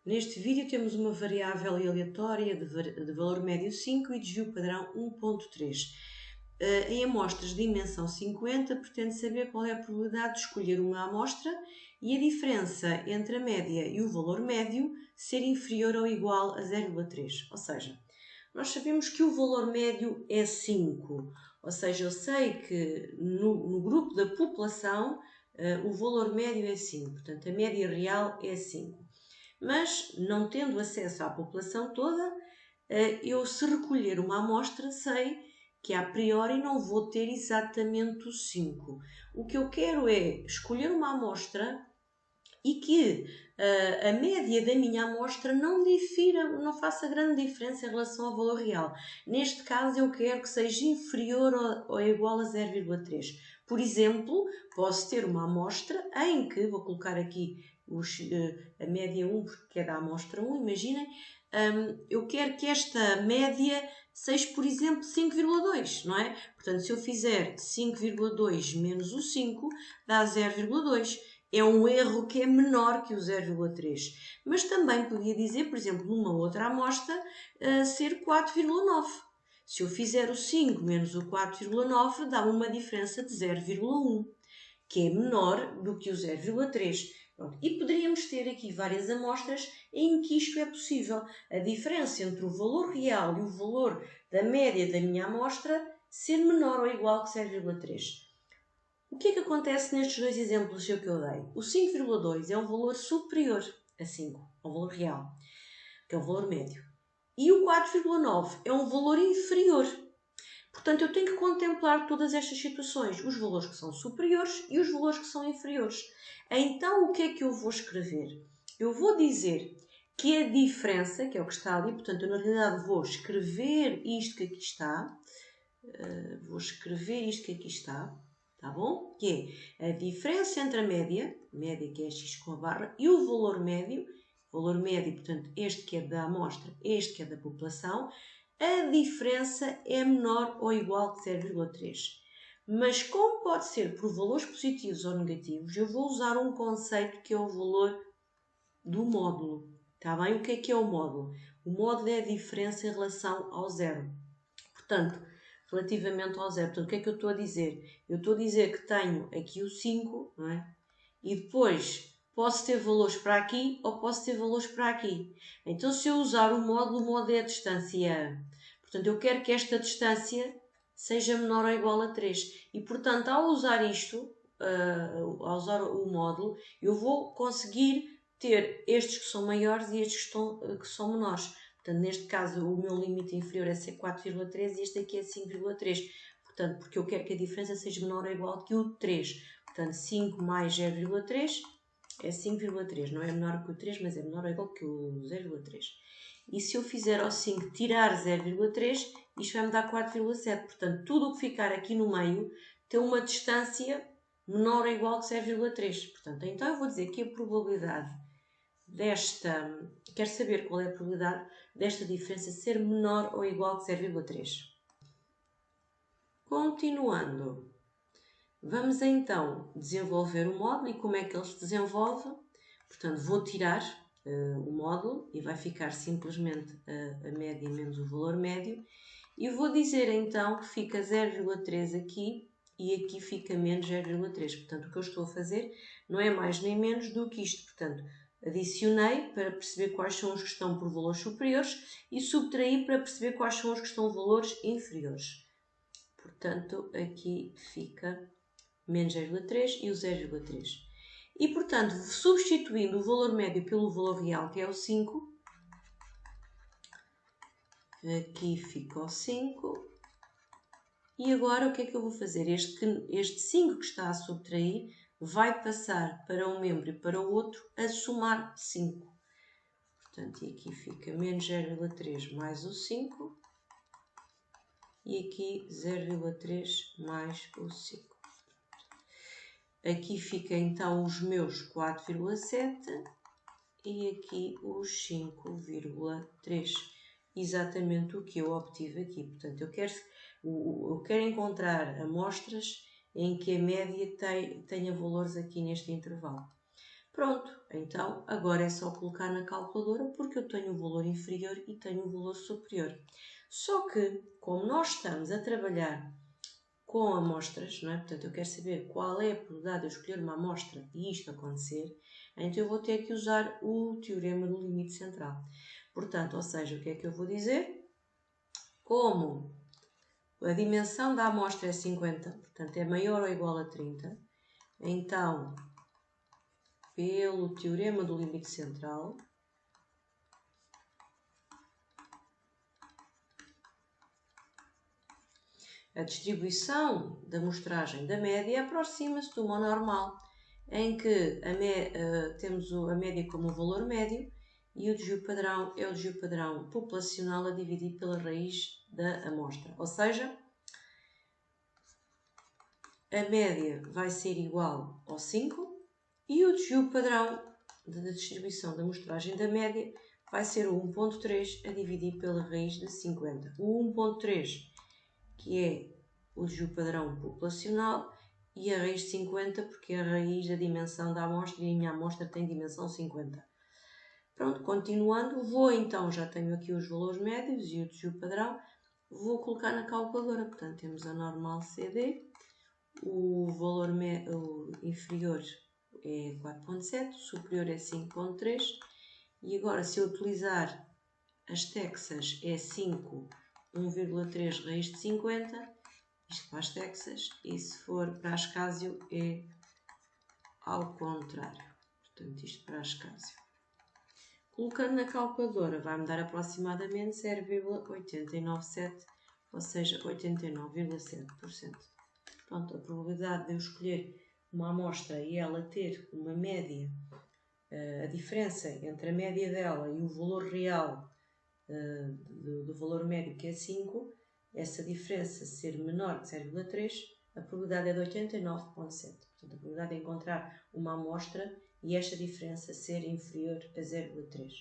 Neste vídeo temos uma variável aleatória de valor médio 5 e desvio padrão 1.3. Em amostras de dimensão 50, pretende saber qual é a probabilidade de escolher uma amostra e a diferença entre a média e o valor médio ser inferior ou igual a 0,3. Ou seja, nós sabemos que o valor médio é 5. Ou seja, eu sei que no grupo da população o valor médio é 5. Portanto, a média real é 5. Mas, não tendo acesso à população toda, eu, se recolher uma amostra, sei que a priori não vou ter exatamente os 5. O que eu quero é escolher uma amostra e que a média da minha amostra não difira, não faça grande diferença em relação ao valor real. Neste caso, eu quero que seja inferior ou igual a 0,3. Por exemplo, posso ter uma amostra em que, vou colocar aqui a média 1, porque é da amostra 1, imaginem, eu quero que esta média seja, por exemplo, 5,2, não é? Portanto, se eu fizer 5,2 menos o 5, dá 0,2. É um erro que é menor que o 0,3. Mas também podia dizer, por exemplo, numa outra amostra, ser 4,9. Se eu fizer o 5 menos o 4,9, dá uma diferença de 0,1, que é menor do que o 0,3. E poderíamos ter aqui várias amostras em que isto é possível. A diferença entre o valor real e o valor da média da minha amostra ser menor ou igual que 0,3. O que é que acontece nestes dois exemplos que eu dei? O 5,2 é um valor superior a 5, ao valor real, que é o valor médio. E o 4,9 é um valor inferior. Portanto, eu tenho que contemplar todas estas situações, os valores que são superiores e os valores que são inferiores. Então, o que é que eu vou escrever? Eu vou dizer que a diferença, que é o que está ali, portanto, eu na realidade vou escrever isto que aqui está, tá bom? Que é a diferença entre a média que é x com a barra, e o valor médio, portanto, este que é da amostra, este que é da população, a diferença é menor ou igual que 0,3. Mas como pode ser por valores positivos ou negativos, eu vou usar um conceito que é o valor do módulo. Está bem? O que é o módulo? O módulo é a diferença em relação ao zero. Portanto, relativamente ao zero. Portanto, o que é que eu estou a dizer? Eu estou a dizer que tenho aqui o 5, não é? E depois posso ter valores para aqui ou posso ter valores para aqui. Então, se eu usar o módulo é a distância. Portanto, eu quero que esta distância seja menor ou igual a 3. E, portanto, ao usar isto, ao usar o módulo, eu vou conseguir ter estes que são maiores e estes que são menores. Portanto, neste caso, o meu limite inferior é ser 4,3 e este aqui é 5,3. Portanto, porque eu quero que a diferença seja menor ou igual que o 3. Portanto, 5 mais 0,3 é 5,3. Não é menor que o 3, mas é menor ou igual que o 0,3. E se eu fizer ao 5 tirar 0,3, isto vai me dar 4,7. Portanto, tudo o que ficar aqui no meio tem uma distância menor ou igual que 0,3. Portanto, então eu vou dizer que a probabilidade quero saber qual é a probabilidade desta diferença ser menor ou igual que 0,3. Continuando, vamos então desenvolver o módulo e como é que ele se desenvolve. Portanto, vou tirar o módulo e vai ficar simplesmente a média menos o valor médio. E vou dizer então que fica 0,3 aqui e aqui fica menos 0,3. Portanto, o que eu estou a fazer não é mais nem menos do que isto. Portanto, adicionei para perceber quais são os que estão por valores superiores e subtraí para perceber quais são os que estão por valores inferiores. Portanto, aqui fica menos 0,3 e o 0,3. E, portanto, substituindo o valor médio pelo valor real, que é o 5, aqui fica o 5. E agora o que é que eu vou fazer? Este 5 que está a subtrair vai passar para um membro e para o outro a somar 5. Portanto, e aqui fica menos 0,3 mais o 5. E aqui 0,3 mais o 5. Aqui fica então os meus 4,7 e aqui os 5,3. Exatamente o que eu obtive aqui. Portanto, eu quero encontrar amostras em que a média tenha valores aqui neste intervalo. Pronto, então agora é só colocar na calculadora porque eu tenho um valor inferior e tenho um valor superior. Só que, como nós estamos a trabalhar com amostras, não é? Portanto, eu quero saber qual é a probabilidade de eu escolher uma amostra e isto acontecer, então eu vou ter que usar o teorema do limite central. Portanto, ou seja, o que é que eu vou dizer? Como a dimensão da amostra é 50, portanto é maior ou igual a 30, então, pelo teorema do limite central, a distribuição da amostragem da média aproxima-se de uma normal, em que temos a média como o valor médio e o desvio padrão é o desvio padrão populacional a dividir pela raiz da amostra. Ou seja, a média vai ser igual ao 5 e o desvio padrão da distribuição da amostragem da média vai ser o 1.3 a dividir pela raiz de 50. O 1.3, que é o desvio padrão populacional, e a raiz de 50, porque é a raiz da dimensão da amostra e a minha amostra tem dimensão 50. Pronto, continuando, vou então, já tenho aqui os valores médios e o desvio padrão, vou colocar na calculadora. Portanto, temos a normal CD, o valor inferior é 4.7, o superior é 5.3, e agora se eu utilizar as taxas é 5, 1,3 raiz de 50, isto para as taxas, e se for para a Ascásio é ao contrário. Portanto, isto para a Ascásio. Colocando na calculadora vai-me dar aproximadamente 0,897, ou seja, 89,7%. Pronto, a probabilidade de eu escolher uma amostra e ela ter uma média, a diferença entre a média dela e o valor real do valor médio, que é 5, essa diferença ser menor que 0,3, a probabilidade é de 89,7. Portanto, a probabilidade de encontrar uma amostra e esta diferença ser inferior a 0,3.